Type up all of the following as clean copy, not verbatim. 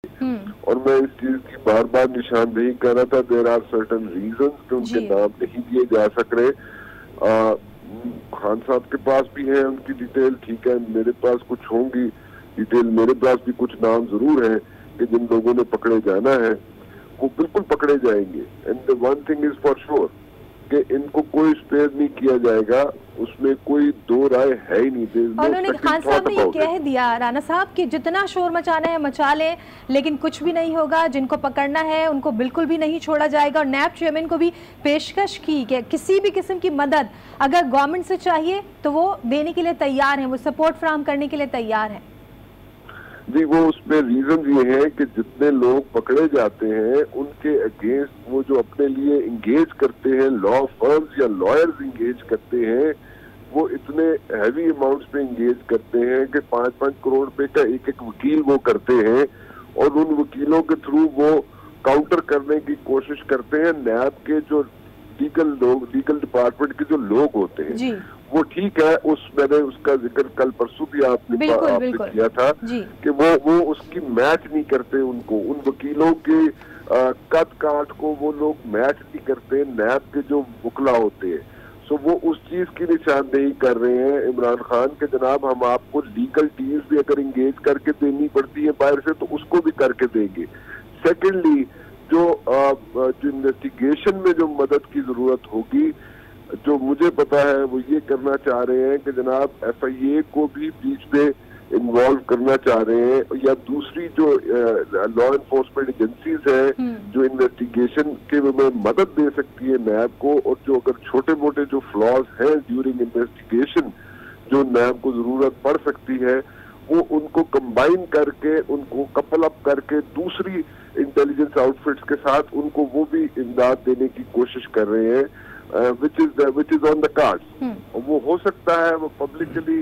और मैं इस चीज की बार बार निशानदेही कर रहा था, देयर आर सर्टेन रीजंस कि उनके नाम नहीं दिए जा सक रहे। खान साहब के पास भी है उनकी डिटेल, ठीक है, मेरे पास कुछ होंगी डिटेल, मेरे पास भी कुछ नाम जरूर है कि जिन लोगों ने पकड़े जाना है वो बिल्कुल पकड़े जाएंगे। And one thing is for sure कि इनको कोई स्पेयर नहीं किया जाएगा, उसमें कोई दो राय है ही नहीं। और उन्होंने खान साहब ने ये कह दिया राना साहब कि जितना शोर मचाना है मचा लें, लेकिन कुछ भी नहीं होगा, जिनको पकड़ना है उनको बिल्कुल भी नहीं छोड़ा जाएगा। और नैब चेयरमैन को भी पेशकश की कि किसी भी किस्म की मदद अगर गवर्नमेंट से चाहिए तो वो देने के लिए तैयार हैं, वो सपोर्ट फराहम करने के लिए तैयार हैं। जी, वो उसमें रीजन ये है कि जितने लोग पकड़े जाते हैं उनके अगेंस्ट वो जो अपने लिए इंगेज करते हैं, लॉ फर्म्स या लॉयर्स इंगेज करते हैं, वो इतने हैवी अमाउंट्स पे इंगेज करते हैं कि 5-5 करोड़ रुपए का एक एक वकील वो करते हैं और उन वकीलों के थ्रू वो काउंटर करने की कोशिश करते हैं। नैब के जो लीगल डिपार्टमेंट के जो लोग होते हैं वो ठीक है, मैंने उसका जिक्र कल परसों भी आपने किया था कि वो उसकी मैच नहीं करते, उनको उन वकीलों के कद काट को वो लोग मैच नहीं करते नैब के जो वकला होते हैं। सो वो उस चीज की निशानदेही कर रहे हैं इमरान खान के जनाब हम आपको लीगल डील्स भी अगर इंगेज करके देनी पड़ती है बाहर से तो उसको भी करके देंगे। सेकेंडली जो इन्वेस्टिगेशन में जो मदद की जरूरत होगी, जो मुझे पता है वो ये करना चाह रहे हैं कि जनाब FIA को भी बीच में इन्वॉल्व करना चाह रहे हैं, या दूसरी जो लॉ एनफोर्समेंट एजेंसीज है जो इन्वेस्टिगेशन के में मदद दे सकती है नैब को, और जो अगर छोटे मोटे जो फ्लॉज हैं ड्यूरिंग इन्वेस्टिगेशन जो नैब को जरूरत पड़ सकती है, वो उनको कंबाइन करके उनको कपल अप करके दूसरी इंटेलिजेंस आउटफिट्स के साथ उनको वो भी इमदाद देने की कोशिश कर रहे हैं, which is on the cards. वो हो सकता है वो पब्लिकली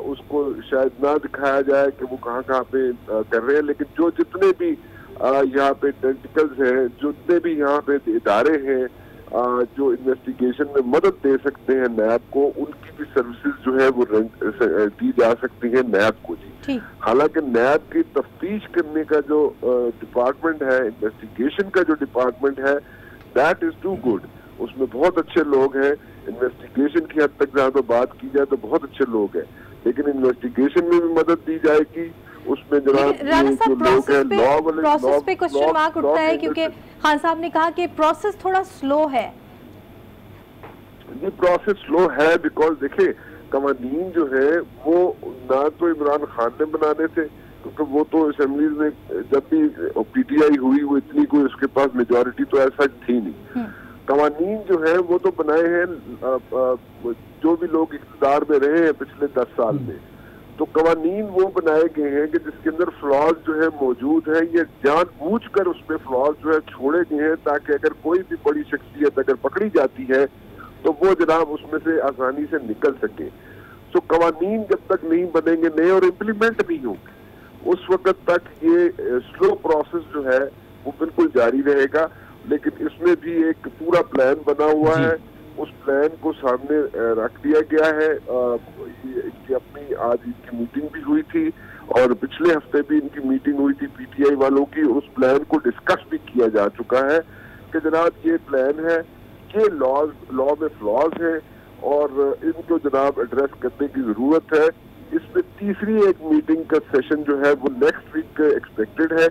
उसको शायद ना दिखाया जाए कि वो कहाँ पे कर रहे हैं, लेकिन जो जितने भी यहाँ पे टेंटिकल्स हैं, जितने भी यहाँ पे इदारे हैं जो इन्वेस्टिगेशन में मदद दे सकते हैं नैब को, उनकी भी सर्विसेज जो है वो दी जा सकती है नैब को जी। हालांकि नैब की तफ्तीश करने का जो डिपार्टमेंट है, इन्वेस्टिगेशन का जो डिपार्टमेंट है, दैट इज टू गुड, उसमें बहुत अच्छे लोग हैं। इन्वेस्टिगेशन की हद तक जहाँ तो बात की जाए तो बहुत अच्छे लोग हैं, लेकिन इन्वेस्टिगेशन में भी मदद दी जाएगी। उसमें जनाब जो लोग हैं प्रोसेस पे क्वेश्चन मार्क उठता है, क्योंकि खान साहब ने कहा कि प्रोसेस थोड़ा स्लो है। ये प्रोसेस स्लो है बिकॉज देखिए कवानीन जो है वो ना तो इमरान खान ने बनाने थे, क्योंकि वो तो असेंबलीज में जब भी PTI हुई वो इतनी कोई उसके पास मेजोरिटी तो ऐसा थी नहीं। कवानीन जो है वो तो बनाए हैं जो भी लोग इक़्तिदार में रहे हैं पिछले 10 साल में, तो कवानीन वो बनाए गए हैं कि जिसके अंदर फ्लॉज जो है मौजूद है, ये जानबूझकर उसमें फ्लॉज जो है छोड़े गए हैं ताकि अगर कोई भी बड़ी शख्सियत अगर पकड़ी जाती है तो वो जनाब उसमें से आसानी से निकल सके। तो कवानीन जब तक नहीं बनेंगे नए और इम्प्लीमेंट नहीं होंगे उस वक्त तक ये स्लो प्रोसेस जो है वो बिल्कुल जारी रहेगा। लेकिन इसमें भी एक पूरा प्लान बना हुआ है, उस प्लान को सामने रख दिया गया है। इनकी अपनी आज इनकी मीटिंग भी हुई थी और पिछले हफ्ते भी इनकी मीटिंग हुई थी PTI वालों की, उस प्लान को डिस्कस भी किया जा चुका है कि जनाब ये प्लान है, ये लॉ में फ्लॉज हैं और इनको जनाब एड्रेस करने की जरूरत है। इसमें तीसरी एक मीटिंग का सेशन जो है वो नेक्स्ट वीक एक्सपेक्टेड है,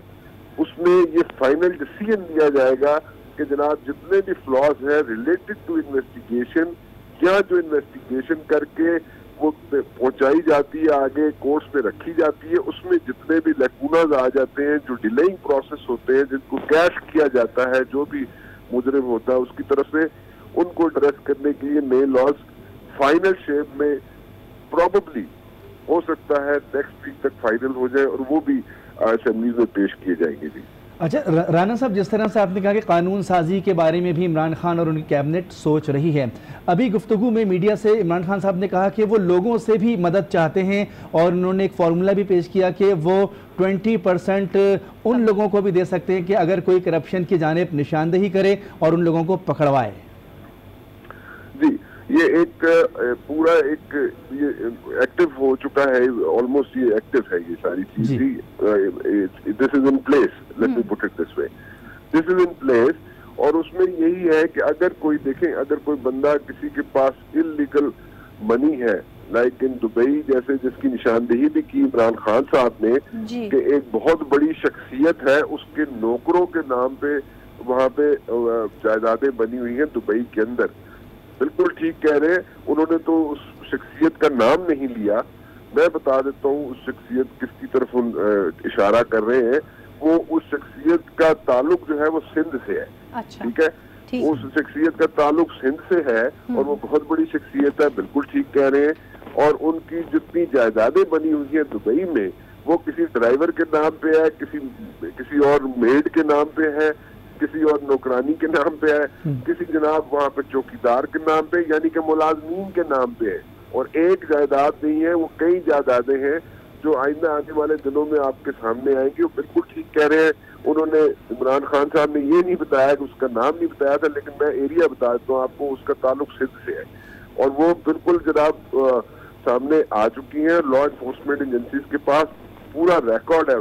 उसमें ये फाइनल डिसीजन लिया जाएगा कि जनाब जितने भी फ्लॉज हैं रिलेटेड टू इन्वेस्टिगेशन या जो इन्वेस्टिगेशन करके वो पहुंचाई जाती है आगे कोर्ट्स में रखी जाती है, उसमें जितने भी लैकूनाज आ जाते हैं, जो डिलेइंग प्रोसेस होते हैं, जिनको कैश किया जाता है जो भी मुजरिम होता है उसकी तरफ से, उनको एड्रेस करने के लिए नए लॉज फाइनल शेप में प्रोबेबली हो सकता है नेक्स्ट वीक तक फाइनल हो जाए और वो भी असेंबली में पेश किए जाएंगे जी। अच्छा राना साहब, जिस तरह से आपने कहा कि कानून साजी के बारे में भी इमरान खान और उनकी कैबिनेट सोच रही है, अभी गुफ्तगू में मीडिया से इमरान खान साहब ने कहा कि वो लोगों से भी मदद चाहते हैं और उन्होंने एक फार्मूला भी पेश किया कि वो 20% उन लोगों को भी दे सकते हैं कि अगर कोई करप्शन की जानिब निशानदेही करे और उन लोगों को पकड़वाए। जी, ये एक पूरा एक ये एक्टिव हो चुका है, ऑलमोस्ट ये एक्टिव है ये सारी चीज। This is in place, let me put it this way, this is in place. और उसमें यही है कि अगर कोई देखें, अगर कोई बंदा किसी के पास इलीगल मनी है, लाइक इन दुबई जैसे, जिसकी निशानदेही भी की इमरान खान साहब ने कि एक बहुत बड़ी शख्सियत है, उसके नौकरों के नाम पे वहाँ पे जायदादें बनी हुई हैं दुबई के अंदर। बिल्कुल ठीक कह रहे हैं, उन्होंने तो उस शख्सियत का नाम नहीं लिया। मैं बता देता हूँ उस शख्सियत किसकी तरफ इशारा कर रहे हैं। वो उस शख्सियत का ताल्लुक जो है वो सिंध से है। अच्छा। ठीक है, उस शख्सियत का ताल्लुक सिंध से है और वो बहुत बड़ी शख्सियत है, बिल्कुल ठीक कह रहे हैं। और उनकी जितनी जायदादें बनी हुई हैं दुबई में, वो किसी ड्राइवर के नाम पे है, किसी और मेड के नाम पे है, किसी और नौकरानी के नाम पे है, किसी जनाब वहाँ पे चौकीदार के नाम पे, यानी कि मुलाजमीन के नाम पे है। और एक जायदाद नहीं है, वो कई जायदादें हैं जो आइंदा आने वाले दिनों में आपके सामने आएंगी। वो बिल्कुल ठीक कह रहे हैं। उन्होंने, इमरान खान साहब ने ये नहीं बताया कि उसका नाम नहीं बताया था, लेकिन मैं एरिया बता देता हूँ आपको, उसका ताल्लुक सिंध से है और वो बिल्कुल जनाब सामने आ चुकी हैं। लॉ एनफोर्समेंट एजेंसीज के पास पूरा रिकॉर्ड है,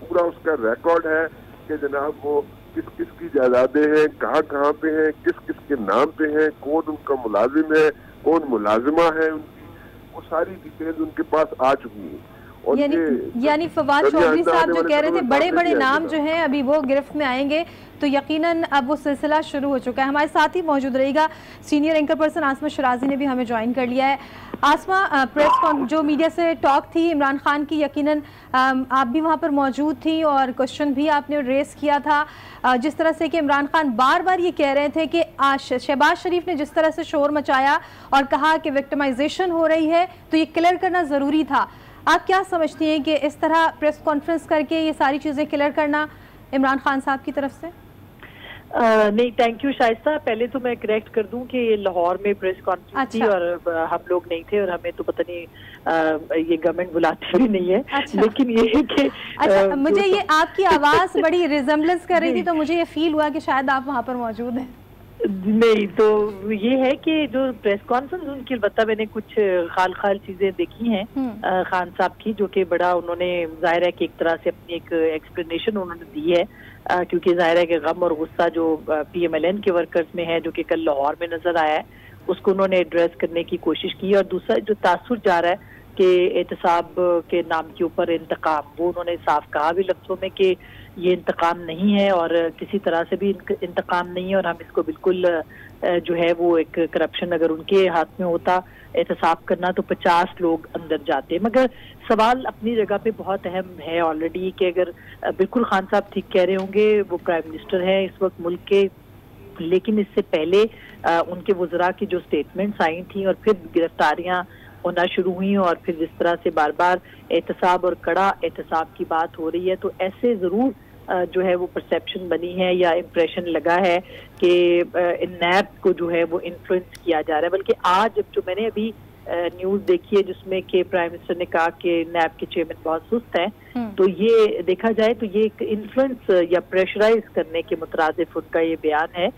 पूरा उसका रिकॉर्ड है कि जनाब वो किस किस की जायदादें हैं, कहाँ कहाँ पे हैं, किस किस के नाम पे हैं, कौन उनका मुलाजिम है, कौन मुलाजिमा है उनकी, वो सारी डिटेल्स उनके पास आ चुकी हैं। यानी फवाद चौधरी साहब जो कह रहे थे बड़े बड़े नाम जो हैं अभी वो गिरफ्त में आएंगे, तो यकीनन अब वो सिलसिला शुरू हो चुका है। हमारे साथ ही मौजूद रहेगा सीनियर एंकर पर्सन आसमा शराजी ने भी हमें ज्वाइन कर लिया है। आसमा, प्रेस जो मीडिया से टॉक थी इमरान खान की, यकीनन आप भी वहाँ पर मौजूद थी और क्वेश्चन भी आपने रेस किया था, जिस तरह से कि इमरान खान बार बार ये कह रहे थे कि शहबाज शरीफ ने जिस तरह से शोर मचाया और कहा कि विक्टिमाइजेशन हो रही है, तो ये क्लियर करना ज़रूरी था। आप क्या समझती हैं कि इस तरह प्रेस कॉन्फ्रेंस करके ये सारी चीज़ें क्लियर करना इमरान खान साहब की तरफ से? नहीं, थैंक यू शाइस्ता। पहले तो मैं करेक्ट कर दूं कि लाहौर में प्रेस कॉन्फ्रेंस थी और हम लोग नहीं थे और हमें तो पता नहीं ये गवर्नमेंट बुलाती भी नहीं है। अच्छा। लेकिन ये है कि मुझे ये आपकी आवाज़ बड़ी रिजेम्बलेंस कर रही थी, तो मुझे ये फील हुआ कि शायद आप वहाँ पर मौजूद हैं। नहीं, तो ये है कि जो प्रेस कॉन्फ्रेंस उनकी, अलबत्ता मैंने कुछ खाल चीजें देखी हैं खान साहब की, जो कि बड़ा उन्होंने, जाहिर है कि एक तरह से अपनी एक एक्सप्लेनेशन उन्होंने दी है, क्योंकि जाहिर है कि गम और गुस्सा जो PMLN के वर्कर्स में है, जो कि कल लाहौर में नजर आया है, उसको उन्होंने एड्रेस करने की कोशिश की। और दूसरा जो तासुर जा रहा है कि एहतसाब के नाम के ऊपर इंतकाम, वो उन्होंने साफ कहा भी लफ्जों में कि ये इंतकाम नहीं है और किसी तरह से भी इंतकाम नहीं है, और हम इसको बिल्कुल जो है वो एक करप्शन अगर उनके हाथ में होता एहतसाब करना तो 50 लोग अंदर जाते। मगर सवाल अपनी जगह पे बहुत अहम है ऑलरेडी कि अगर बिल्कुल खान साहब ठीक कह रहे होंगे, वो प्राइम मिनिस्टर हैं इस वक्त मुल्क के, लेकिन इससे पहले उनके वज़रा की जो स्टेटमेंट्स आई थी और फिर गिरफ्तारियां होना शुरू हुई और फिर जिस तरह से बार बार एहतसाब और कड़ा एहतसाब की बात हो रही है, तो ऐसे ज़रूर जो है वो परसेप्शन बनी है या इम्प्रेशन लगा है कि नैब को जो है वो इन्फ्लुएंस किया जा रहा है। बल्कि आज जो मैंने अभी न्यूज़ देखी है जिसमें कि प्राइम मिनिस्टर ने कहा कि नैब के चेयरमैन बहुत सुस्त हैं, तो ये देखा जाए तो ये एक इन्फ्लुएंस या प्रेशराइज करने के मुतरादिफ उनका ये बयान है।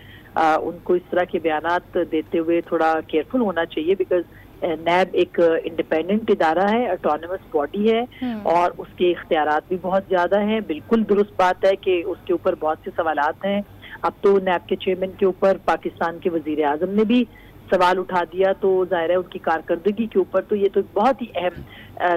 उनको इस तरह के बयानात देते हुए थोड़ा केयरफुल होना चाहिए, बिकॉज नैब एक इंडिपेंडेंट इदारा है, ऑटोनमस बॉडी है और उसके इख्तियारात भी बहुत ज्यादा हैं। बिल्कुल दुरुस्त बात है कि उसके ऊपर बहुत से सवालात हैं। अब तो नैब के चेयरमैन के ऊपर पाकिस्तान के वजीर आजम ने भी सवाल उठा दिया, तो जाहिर है उनकी कारकर्दगी के ऊपर तो ये तो बहुत ही अहम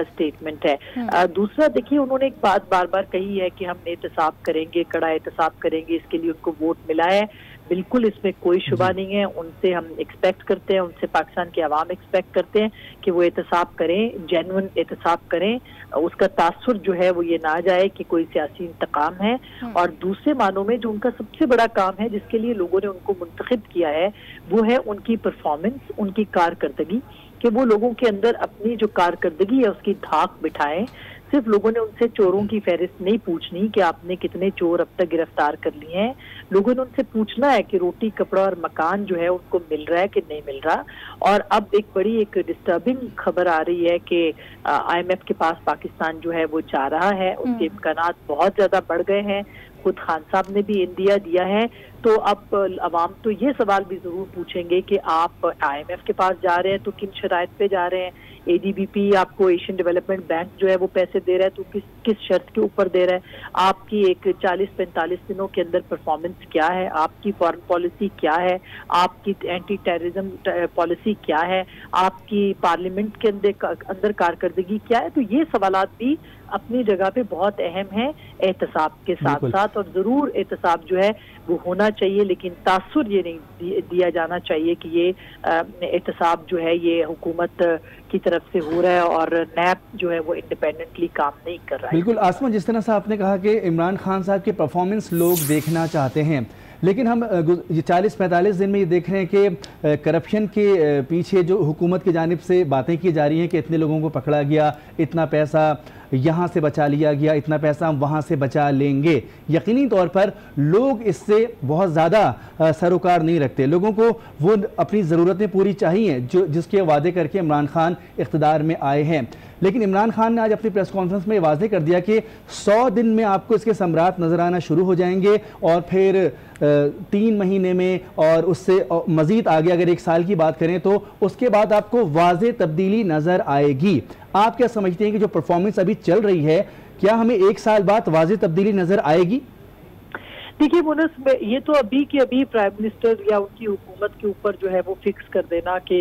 स्टेटमेंट है। दूसरा देखिए, उन्होंने एक बात बार बार कही है कि हम एहतसाब करेंगे, कड़ा एहतसाब करेंगे, इसके लिए उनको वोट मिला है। बिल्कुल इसमें कोई शुबा नहीं है, उनसे हम एक्सपेक्ट करते हैं, उनसे पाकिस्तान के अवाम एक्सपेक्ट करते हैं कि वो एहतसाब करें, जेन्युइन एहतसाब करें, उसका तासुर जो है वो ये ना जाए कि कोई सियासी इंतकाम है। और दूसरे मानों में जो उनका सबसे बड़ा काम है जिसके लिए लोगों ने उनको मुंतखब किया है, वो है उनकी परफॉर्मेंस, उनकी कारकर्दगी, कि वो लोगों के अंदर अपनी जो कारकर्दगी है उसकी धाक बिठाएं। सिर्फ लोगों ने उनसे चोरों की फहरिस्त नहीं पूछनी कि आपने कितने चोर अब तक गिरफ्तार कर लिए हैं, लोगों ने उनसे पूछना है कि रोटी, कपड़ा और मकान जो है उनको मिल रहा है कि नहीं मिल रहा। और अब एक बड़ी एक डिस्टर्बिंग खबर आ रही है कि IMF के पास पाकिस्तान जो है वो जा रहा है, उसके इम्कानात बहुत ज्यादा बढ़ गए हैं। खुद खान साहब ने भी इंडिया दिया है। तो अब अवाम तो ये सवाल भी जरूर पूछेंगे कि आप IMF के पास जा रहे हैं तो किन शराइत पे जा रहे हैं, ADB आपको एशियन डेवलपमेंट बैंक जो है वो पैसे दे रहा है तो किस शर्त के ऊपर दे रहा है, आपकी एक 40-45 दिनों के अंदर परफॉर्मेंस क्या है, आपकी फॉरेन पॉलिसी क्या है, आपकी एंटी टेररिज्म पॉलिसी क्या है, आपकी पार्लियामेंट के अंदर कारकर्दगी क्या है। तो ये सवालात भी अपनी जगह पे बहुत अहम है एहतसाब के साथ साथ, और जरूर एहतसाब जो है वो होना चाहिए, लेकिन तासुर ये नहीं दिया जाना चाहिए कि ये एहतसाब जो है ये हुकूमत की तरफ से हो रहा है और नैब जो है वो इंडिपेंडेंटली काम नहीं कर रहा है। बिल्कुल आसमा, जिस तरह से आपने कहा कि इमरान खान साहब की परफॉर्मेंस लोग देखना चाहते हैं, लेकिन हम ये 40-45 दिन में ये देख रहे हैं कि करप्शन के पीछे जो हुकूमत की जानिब से बातें की जा रही हैं कि इतने लोगों को पकड़ा गया, इतना पैसा यहाँ से बचा लिया गया, इतना पैसा हम वहाँ से बचा लेंगे। यकीनी तौर पर लोग इससे बहुत ज़्यादा सरोकार नहीं रखते, लोगों को वो अपनी ज़रूरतें पूरी चाहिए जो जिसके वादे करके इमरान खान इख्तिदार में आए हैं। लेकिन इमरान खान ने आज अपनी प्रेस कॉन्फ्रेंस में वाज़ेह कर दिया कि 100 दिन में आपको इसके सम्राट नज़र आना शुरू हो जाएंगे और फिर 3 महीने में और उससे मज़ीद आगे अगर 1 साल की बात करें तो उसके बाद आपको वाज़ेह तब्दीली नज़र आएगी। आप क्या समझते हैं कि जो परफॉर्मेंस अभी चल रही है, क्या हमें 1 साल बाद वाज़ेह तब्दीली नज़र आएगी? देखिए मुनस, ये तो अभी के अभी प्राइम मिनिस्टर या उनकी हुकूमत के ऊपर जो है वो फिक्स कर देना कि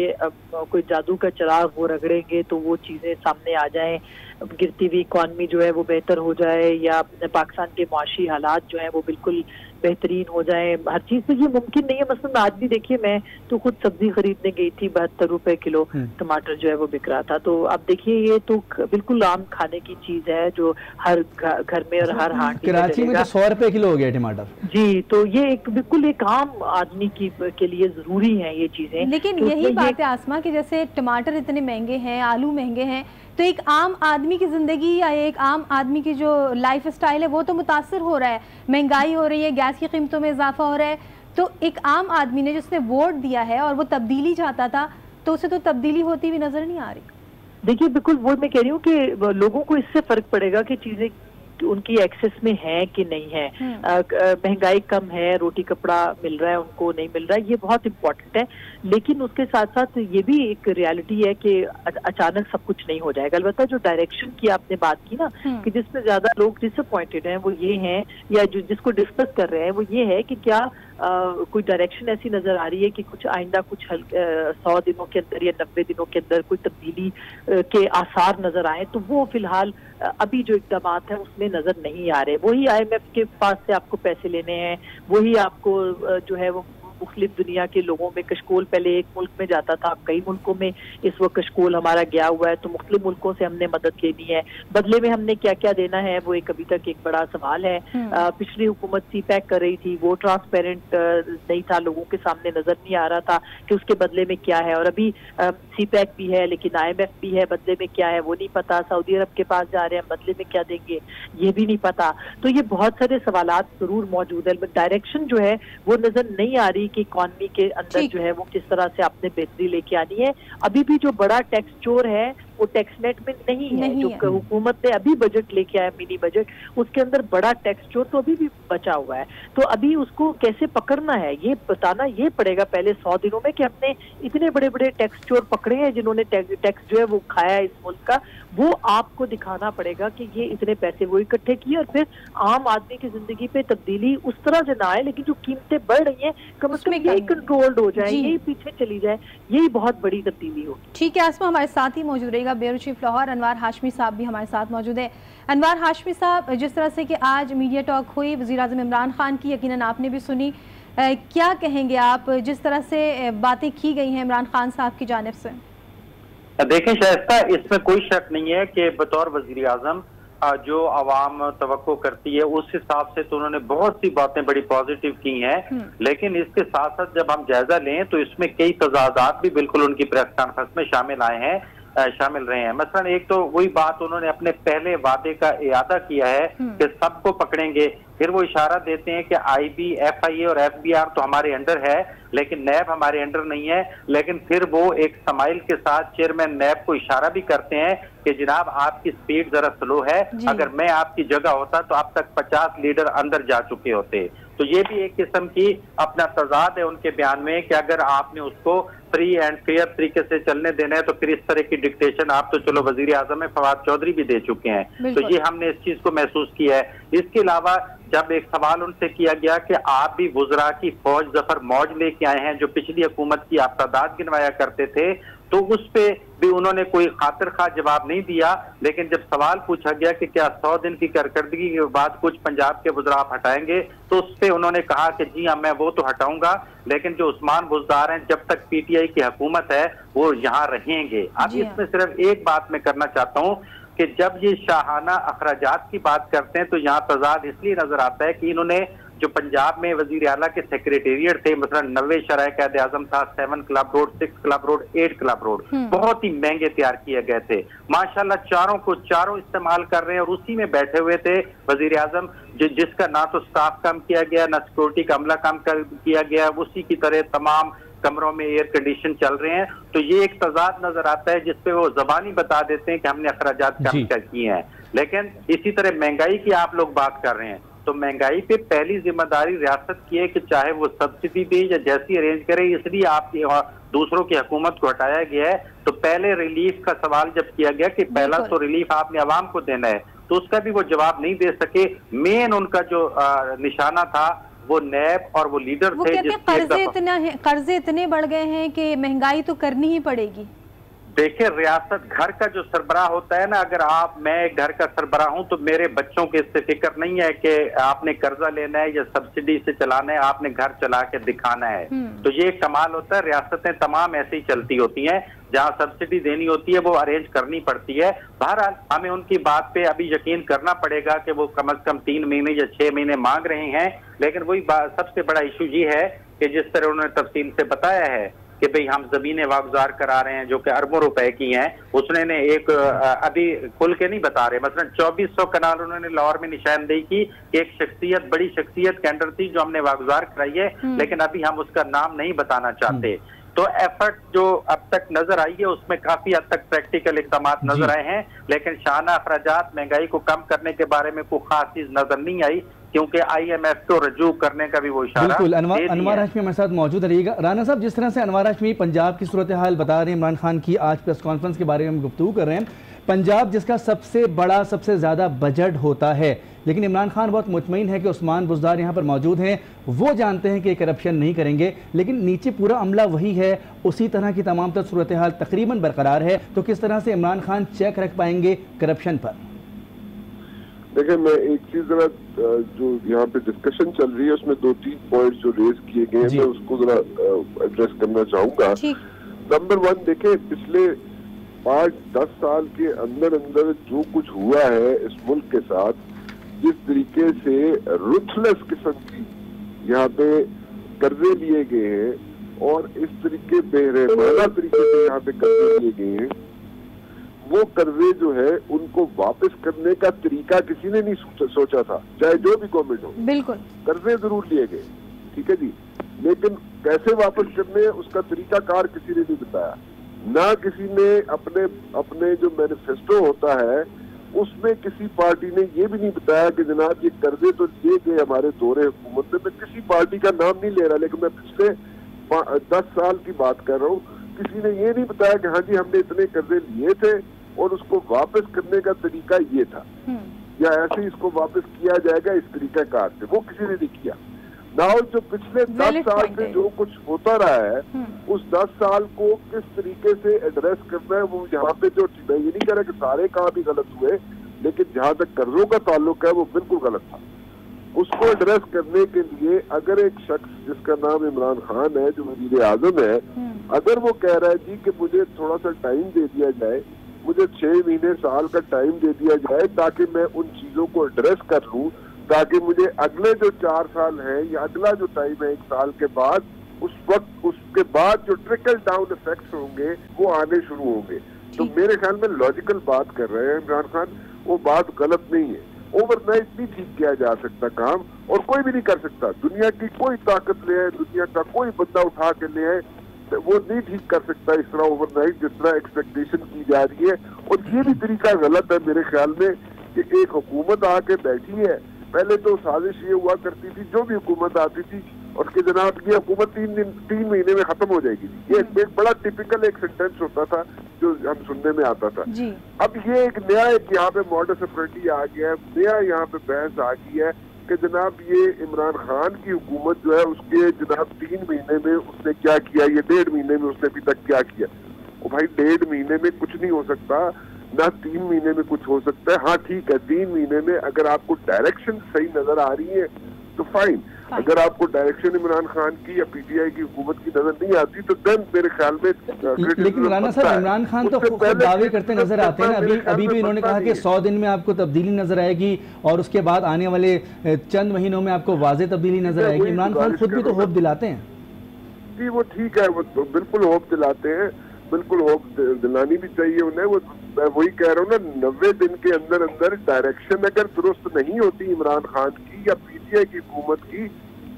कोई जादू का चिराग वो रगड़ेंगे तो वो चीज़ें सामने आ जाएं, गिरती हुई इकॉनमी जो है वो बेहतर हो जाए या पाकिस्तान के मुआशी हालात जो है वो बिल्कुल बेहतरीन हो जाए, हर चीज़ तो ये मुमकिन नहीं है। मसलन आज भी देखिए, मैं तो खुद सब्जी खरीदने गई थी, 72 रुपए किलो टमाटर जो है वो बिक रहा था। तो अब देखिए ये तो बिल्कुल आम खाने की चीज़ है जो हर घर में और हर हांडी कराची में तो 100 रुपए किलो हो गया टमाटर। जी, तो ये एक बिल्कुल एक आम आदमी के लिए जरूरी है ये चीजें। लेकिन तो यही बात है आसमा कि जैसे टमाटर इतने महंगे हैं, आलू महंगे हैं, तो एक आम आदमी की जिंदगी या एक आम आदमी की जो लाइफ स्टाइल है वो तो मुतासर हो रहा है। महंगाई हो रही है, गैस की कीमतों में इजाफा हो रहा है, तो एक आम आदमी ने जिसने वोट दिया है और वो तब्दीली चाहता था तो उसे तो तब्दीली होती हुई नजर नहीं आ रही। देखिए बिल्कुल वो मैं कह रही हूँ कि लोगों को इससे फर्क पड़ेगा कि चीजें उनकी एक्सेस में है कि नहीं है। महंगाई कम है, रोटी कपड़ा मिल रहा है, उनको नहीं मिल रहा है, ये बहुत इम्पोर्टेंट है। लेकिन उसके साथ साथ ये भी एक रियलिटी है कि अचानक सब कुछ नहीं हो जाएगा। अलबत्ता जो डायरेक्शन की आपने बात की ना कि जिसमें ज्यादा लोग डिसअपॉइंटेड हैं वो ये हैं, या जो जिसको डिस्कस कर रहे हैं वो ये है कि क्या कोई डायरेक्शन ऐसी नजर आ रही है कि कुछ आइंदा कुछ 100 दिनों के अंदर या 90 दिनों के अंदर कोई तब्दीली के आसार नजर आए। तो वो फिलहाल अभी जो इक़दाम है उसमें नजर नहीं आ रहे। वही IMF के पास से आपको पैसे लेने हैं, वही आपको जो है वो मुख्तलिफ दुनिया के लोगों में कशकोल, पहले एक मुल्क में जाता था, अब कई मुल्कों में इस वक्त कशकोल हमारा गया हुआ है। तो मुख्तलिफ मुल्कों से हमने मदद लेनी है, बदले में हमने क्या क्या देना है वो एक अभी तक एक बड़ा सवाल है। पिछली हुकूमत CPEC कर रही थी, वो ट्रांसपेरेंट नहीं था, लोगों के सामने नजर नहीं आ रहा था कि उसके बदले में क्या है। और अभी CPEC भी है लेकिन IMF भी है, बदले में क्या है वो नहीं पता। सऊदी अरब के पास जा रहे हैं, बदले में क्या देंगे ये भी नहीं पता। तो ये बहुत सारे सवालात जरूर मौजूद है, डायरेक्शन जो है वो नजर नहीं आ रही कि इकॉनमी के अंदर जो है वो किस तरह से आपने बेहतरी लेके आनी है। अभी भी जो बड़ा टैक्स चोर है वो टैक्स नेट में नहीं है। जो हुकूमत ने अभी बजट लेके आया, मिनी बजट, उसके अंदर बड़ा टैक्स चोर तो अभी भी बचा हुआ है। तो अभी उसको कैसे पकड़ना है ये बताना ये पड़ेगा पहले 100 दिनों में कि हमने इतने बड़े बड़े टैक्स चोर पकड़े हैं जिन्होंने टैक्स जो है वो खाया है इस मुल्क का, वो आपको दिखाना पड़ेगा कि ये इतने पैसे वो इकट्ठे किए और फिर आम आदमी की जिंदगी पे तब्दीली उस तरह से ना आए, लेकिन जो कीमतें बढ़ रही हैं कम से कम यही कंट्रोल्ड हो जाए, यही पीछे चली जाए, यही बहुत बड़ी तब्दीली हो। ठीक है आसमा, हमारे साथ ही मौजूद रहेगा ब्यूरो चीफ लाहौर अनवार हाशमी साहब भी हमारे साथ मौजूद है। अनवार हाशमी साहब, जिस तरह से कि आज मीडिया टॉक हुई वज़ीर-ए-आज़म इमरान खान की, यकीनन आपने भी सुनी, क्या कहेंगे आप जिस तरह से बातें की गई हैं इमरान खान साहब की जानिब से? देखें शाइस्ता, इसमें कोई शक नहीं है कि बतौर वज़ीर-ए-आज़म जो आवाम तवक्को करती है उस हिसाब से तो उन्होंने बहुत सी बातें बड़ी पॉजिटिव की हैं, लेकिन इसके साथ साथ जब हम जायजा लें तो इसमें कई तजादात भी बिल्कुल उनकी प्रेस कॉन्फ्रेंस में शामिल आए हैं। शामिल रहे हैं। मसलन एक तो वही बात उन्होंने अपने पहले वादे का इयादा किया है कि सबको पकड़ेंगे, फिर वो इशारा देते हैं कि IB, FIA और FBR तो हमारे अंडर है लेकिन नैब हमारे अंडर नहीं है, लेकिन फिर वो एक स्माइल के साथ चेयरमैन नैब को इशारा भी करते हैं कि जनाब आपकी स्पीड जरा स्लो है, अगर मैं आपकी जगह होता तो अब तक 50 लीडर अंदर जा चुके होते। तो ये भी एक किस्म की अपना तजाद है उनके बयान में कि अगर आपने उसको फ्री एंड फेयर तरीके से चलने देना है तो फिर इस तरह की डिक्टेशन आप तो चलो वजीर आजम में फवाद चौधरी भी दे चुके हैं, तो ये हमने इस चीज को महसूस किया है। इसके अलावा जब एक सवाल उनसे किया गया कि आप भी वुज़रा की फौज जफर मौज लेके आए हैं जो पिछली हुकूमत की आप तादाद गिनवाया करते थे, तो उस पे भी उन्होंने कोई खातिर खा जवाब नहीं दिया। लेकिन जब सवाल पूछा गया कि क्या 100 दिन की कारकर्दगी के बाद कुछ पंजाब के वुज़रा आप हटाएंगे, तो उस पे उन्होंने कहा कि जी हाँ मैं वो तो हटाऊंगा, लेकिन जो उस्मान बुज़दार हैं जब तक PTI की हुकूमत है वो यहाँ रहेंगे। अब इसमें सिर्फ एक बात मैं करना चाहता हूँ कि जब ये शाहाना अखराजात की बात करते हैं तो यहाँ तजाद इसलिए नजर आता है कि इन्होंने जो पंजाब में वजीर आला के सेक्रेटेरिएट थे, मतलब 90 शराय कायदे आजम था, 7 club road, 6 club road, 8 club road, बहुत ही महंगे तैयार किए गए थे। माशाल्लाह चारों को चारों इस्तेमाल कर रहे हैं और उसी में बैठे हुए थे वजीर आजम जिसका ना तो स्टाफ कम किया गया ना सिक्योरिटी का अमला कम किया गया, उसी की तरह तमाम कमरों में एयर कंडीशन चल रहे हैं। तो ये एक तजाद नजर आता है जिसपे वो जबानी बता देते हैं कि हमने अखराजात कम किए हैं, लेकिन इसी तरह महंगाई की आप लोग बात कर रहे हैं तो महंगाई पे पहली जिम्मेदारी रियासत की है कि चाहे वो सब्सिडी दे या जैसी अरेंज करे, इसलिए आप दूसरों की हुकूमत को हटाया गया है। तो पहले रिलीफ का सवाल जब किया गया कि पहला तो रिलीफ आपने आवाम को देना है, तो उसका भी वो जवाब नहीं दे सके। मेन उनका जो निशाना था वो नैब और वो लीडर थे। कर्जे इतने बढ़ गए हैं कि महंगाई तो करनी ही पड़ेगी। देखिए रियासत घर का जो सरबराह होता है ना, अगर मैं एक घर का सरबराह हूं तो मेरे बच्चों के इससे फिक्र नहीं है कि आपने कर्जा लेना है या सब्सिडी से चलाना है, आपने घर चला के दिखाना है। तो ये एक कमाल होता है। रियासतें तमाम ऐसे ही चलती होती हैं, जहाँ सब्सिडी देनी होती है वो अरेंज करनी पड़ती है। बहरहाल हमें उनकी बात पे अभी यकीन करना पड़ेगा कि वो कम से कम 3 महीने या 6 महीने मांग रहे हैं, लेकिन वही सबसे बड़ा इशू ये है कि जिस तरह उन्होंने तफसील से बताया है कि भाई हम जमीनें वागुजार करा रहे हैं जो कि अरबों रुपए की हैं। उसने ने एक अभी खुल के नहीं बता रहे, मतलब 2400 कनाल उन्होंने लाहौर में निशानदेही की, एक शख्सियत बड़ी शख्सियत के अंडर थी जो हमने वागुजार कराई है, लेकिन अभी हम उसका नाम नहीं बताना चाहते। तो एफर्ट जो अब तक नजर आई है उसमें काफी हद तक प्रैक्टिकल इक़दाम नजर आए हैं, लेकिन शाना अखराजात महंगाई को कम करने के बारे में कोई खास चीज नजर नहीं आई, क्योंकि IMF को रजू करने का भी वो इशारा। बिल्कुल, अनवार हाशमी हमारे साथ मौजूद रहिएगा। राना साहब, जिस तरह से अनवार हाशमी पंजाब की सूरत हाल बता रहे हैं, इमरान खान की आज प्रेस कॉन्फ्रेंस के बारे में हम गुफ्तगू कर रहे हैं, पंजाब जिसका सबसे बड़ा सबसे ज़्यादा बजट होता है, लेकिन इमरान खान बहुत मुतमईन है कि उस्मान बुज़दार यहाँ पर मौजूद हैं, वो जानते हैं कि करप्शन नहीं करेंगे, लेकिन नीचे पूरा अमला वही है, उसी तरह की तमाम तर सूरत हाल तकरीबन बरकरार है। तो किस तरह से इमरान खान चेक रख पाएंगे करप्शन पर? देखिए, मैं एक चीज जरा जो यहाँ पे डिस्कशन चल रही है उसमें 2-3 पॉइंट जो रेज किए गए हैं मैं उसको जरा एड्रेस करना चाहूंगा। नंबर 1, देखिए पिछले 5-10 साल के अंदर जो कुछ हुआ है इस मुल्क के साथ, जिस तरीके से रुथलेस किस्म की यहाँ पे कर्जे लिए गए हैं और इस तरीके बेरहमाना तरीके से यहाँ पे कर्जे लिए गए हैं, वो कर्जे जो है उनको वापस करने का तरीका किसी ने नहीं सोचा था, चाहे जो भी गवर्नमेंट हो। बिल्कुल, कर्जे जरूर लिए गए, ठीक है जी, लेकिन कैसे वापस करने उसका तरीका कार किसी ने नहीं बताया। ना किसी ने अपने जो मैनिफेस्टो होता है उसमें किसी पार्टी ने ये भी नहीं बताया कि जनाब ये कर्जे तो लिए गए हमारे दौरे हुकूमत में। मैं किसी पार्टी का नाम नहीं ले रहा, लेकिन मैं पिछले 10 साल की बात कर रहा हूँ। किसी ने ये नहीं बताया कि हाँ जी हमने इतने कर्जे लिए थे और उसको वापस करने का तरीका ये था या ऐसे इसको वापस किया जाएगा इस तरीका कार से, वो किसी ने नहीं किया। नाउ जो पिछले 10 साल से जो कुछ होता रहा है उस 10 साल को किस तरीके से एड्रेस करना है, वो यहाँ पे जो मैं ये नहीं कह रहा कि सारे काम भी गलत हुए, लेकिन जहाँ तक कर्जों का ताल्लुक है वो बिल्कुल गलत था। उसको एड्रेस करने के लिए अगर एक शख्स जिसका नाम इमरान खान है जो वज़ीर आज़म है, अगर वो कह रहा है जी कि मुझे थोड़ा सा टाइम दे दिया जाए, मुझे 6 महीने साल का टाइम दे दिया जाए ताकि मैं उन चीजों को एड्रेस कर लूं, ताकि मुझे अगले जो 4 साल है या अगला जो टाइम है 1 साल के बाद, उस वक्त उसके बाद जो ट्रिकल डाउन इफेक्ट्स होंगे वो आने शुरू होंगे। तो मेरे ख्याल में लॉजिकल बात कर रहे हैं इमरान खान, वो बात गलत नहीं है। ओवरनाइट नहीं ठीक किया जा सकता काम, और कोई भी नहीं कर सकता। दुनिया की कोई ताकत ले आए, दुनिया का कोई बंदा उठा के ले आए, तो वो नहीं ठीक कर सकता इस तरह ओवरनाइट जिस तरह एक्सपेक्टेशन की जा रही है। और ये भी तरीका गलत है मेरे ख्याल में कि एक हुकूमत आके बैठी है। पहले तो साजिश ये हुआ करती थी, जो भी हुकूमत आती थी उसके जनाब ये हुकूमत 3 महीने में खत्म हो जाएगी। ये एक बड़ा टिपिकल एक सेंटेंस होता था जो हम सुनने में आता था। अब ये एक नया एक यहाँ पे मॉडस ऑपरेंडी आ गया है, नया यहाँ पे बहस आ गई है कि जनाब ये इमरान खान की हुकूमत जो है उसके जनाब 3 महीने में उसने क्या किया, ये 1.5 महीने में उसने अभी तक क्या किया। और भाई 1.5 महीने में कुछ नहीं हो सकता, ना 3 महीने में कुछ हो सकता है। हाँ ठीक है, 3 महीने में अगर आपको डायरेक्शन सही नजर आ रही है तो फाइन। अगर आपको डायरेक्शन इमरान खान की या पीटीआई की हुकूमत की नजर नहीं आती तो देन मेरे ख्याल में। लेकिन राना साहब, इमरान खान तो खुद दावे करते नजर आते हैं। अभी भी इन्होंने कहा कि 100 दिन में आपको तब्दीली नजर आएगी और उसके बाद आने वाले चंद महीनों में आपको वाज़ेह तब्दीली नजर आएगी। इमरान खान खुद भी तो होप दिलाते हैं। जी वो ठीक है, वो तो बिल्कुल होप दिलाते हैं, बिल्कुल होप दिलानी भी चाहिए उन्हें। वो मैं वही कह रहा हूँ ना, 90 दिन के अंदर अंदर डायरेक्शन अगर दुरुस्त नहीं होती इमरान खान की या पीटीआई की हुकूमत की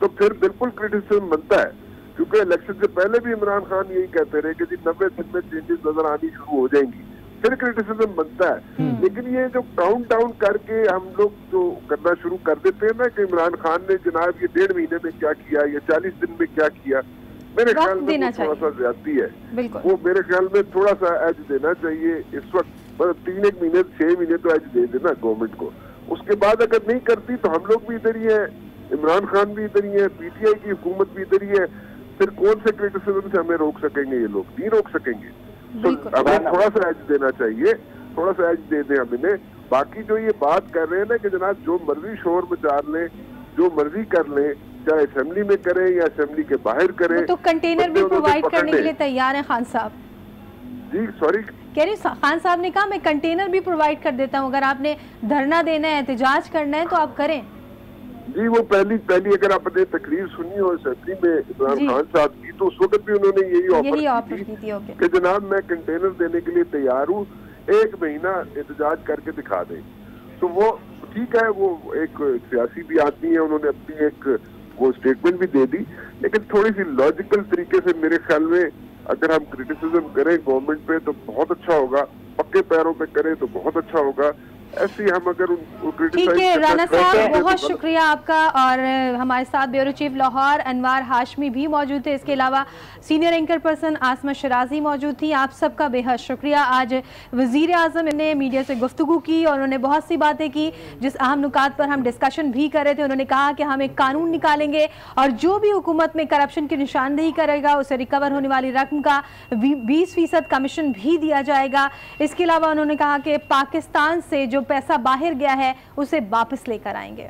तो फिर बिल्कुल क्रिटिसिज्म बनता है। क्योंकि इलेक्शन से पहले भी इमरान खान यही कहते रहे कि जी 90 दिन में चेंजेस नजर आनी शुरू हो जाएंगी, फिर क्रिटिसिज्म बनता है। लेकिन ये जो काउंट डाउन करके हम लोग जो करना शुरू कर देते हैं ना कि इमरान खान ने जनाब ये 1.5 महीने में क्या किया, ये 40 दिन में क्या किया, मेरे ख्याल में थोड़ा सा ज्यादती है। वो मेरे ख्याल में थोड़ा सा एज देना चाहिए इस वक्त। 3-1 महीने 6 महीने तो एज दे देना गवर्नमेंट को। उसके बाद अगर नहीं करती तो हम लोग भी इधर ही है, इमरान खान भी इधर ही है, पीटीआई की हुकूमत भी इधर ही है। फिर कौन से क्रिटिसिज्म से हमें रोक सकेंगे ये लोग? नहीं रोक सकेंगे। तो हमें थोड़ा सा एज देना चाहिए, थोड़ा सा एज दे दें हम इन्हें। बाकी जो ये बात कर रहे हैं ना कि जनाब जो मर्जी शोर मचा लें, जो मर्जी कर लें, चाहे असेंबली में करें या असेंबली के बाहर करें, तो कंटेनर भी प्रोवाइड करने के लिए तैयार है खान साहब। जी सॉरी, कह रही खान साहब ने कहा मैं कंटेनर भी प्रोवाइड कर देता हूँ, अगर आपने धरना देना है, एहतजाज करना है तो आप करें। जी वो पहली अगर आपने तकरीर सुनी हो असेंबली में इमरान खान साहब की तो उस वक्त भी उन्होंने यही ऑफर की थी कि जनाब मैं कंटेनर देने के लिए तैयार हूँ, 1 महीना एहतजाज करके दिखा दें। तो वो ठीक है, वो एक सियासी भी आदमी है, उन्होंने अपनी एक वो स्टेटमेंट भी दे दी। लेकिन थोड़ी सी लॉजिकल तरीके से मेरे ख्याल में अगर हम क्रिटिसिज्म करें गवर्नमेंट पे तो बहुत अच्छा होगा, पक्के पैरों पे करें तो बहुत अच्छा होगा। ऐसे हम अगर ठीक है राना साहब, बहुत शुक्रिया आपका। और हमारे साथ ब्यूरो चीफ लाहौर अनवार हाशमी भी मौजूद थे, इसके अलावा सीनियर एंकर पर्सन आसमा शराजी मौजूद थी। आप सबका बेहद शुक्रिया। आज वजीर आजम ने मीडिया से गुफ्तगू की और उन्होंने बहुत सी बातें की जिस अहम नुकात पर हम डिस्कशन भी कर रहे थे। उन्होंने कहा कि हम एक कानून निकालेंगे और जो भी हुकूमत में करप्शन की निशानदेही करेगा उसे रिकवर होने वाली रकम का 20% कमीशन भी दिया जाएगा। इसके अलावा उन्होंने कहा कि पाकिस्तान से जो पैसा बाहर गया है उसे वापस लेकर आएंगे।